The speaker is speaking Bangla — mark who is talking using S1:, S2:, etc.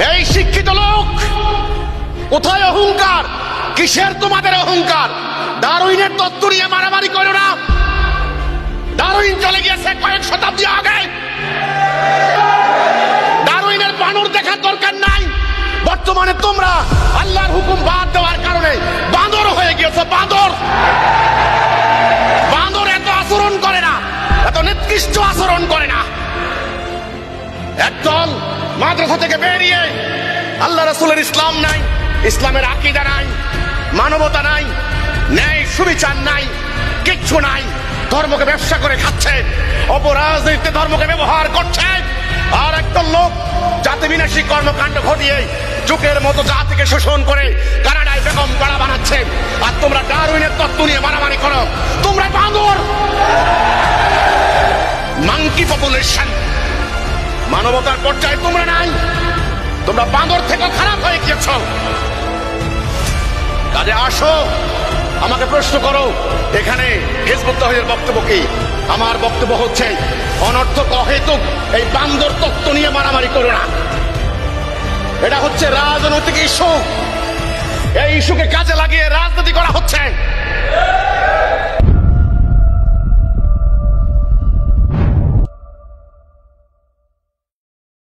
S1: এই শিক্ষিত লোক, কোথায় অহংকার? কিসের তোমাদের অহংকার? ডারউইনের তত্ত্ব নিয়ে মারামারি করো না। ডারউইন চলে গিয়েছে কয়েক শতাব্দী আগে। ডারউইনের বানর দেখার দরকার নাই। বর্তমানে তোমরা আল্লাহর হুকুম বাদ দেওয়ার কারণে বাঁদর হয়ে গিয়েছে। বাঁদর বাঁদর এত আচরণ করে না, এত নিকৃষ্ট আচরণ করে না। একদল মাদ্রাসা থেকে বেরিয়ে আল্লাহ রাসূলের ইসলাম নাই, ইসলামের আকীদা নাই, মানবতা নাই, ন্যায় সুবিচার নাই, কিচ্ছু নাই। ধর্মকে ব্যবসা করে খাচ্ছে, অপরাজনীতিতে ধর্মকে ব্যবহার করছে। আর একদল লোক জাতি বিনাশী কর্মকাণ্ড ঘটিয়ে যুগের মতো জাতিকে শোষণ করে কানাডায় বেগম পাড়া বানাচ্ছে। আর তোমরা ডারউইনের তত্ত্ব নিয়ে মারামারি করো। তোমরা বাঁদর, মাঙ্কি পপুলেশন। মানবতার পর্যায়ে তোমরা নাই, তোমরা বাঁদর থেকে খারাপ হয়ে গিয়েছ। কাজে আসো, আমাকে প্রশ্ন করো এখানে হিজবুত তাহরীরের বক্তব্য কি? আমার বক্তব্য হচ্ছে অনর্থক অহেতুক এই বান্দর তত্ত্ব নিয়ে মারামারি করো না। এটা হচ্ছে রাজনৈতিক ইস্যু। এই ইস্যুকে কাজে লাগিয়ে রাজনীতি করা হচ্ছে।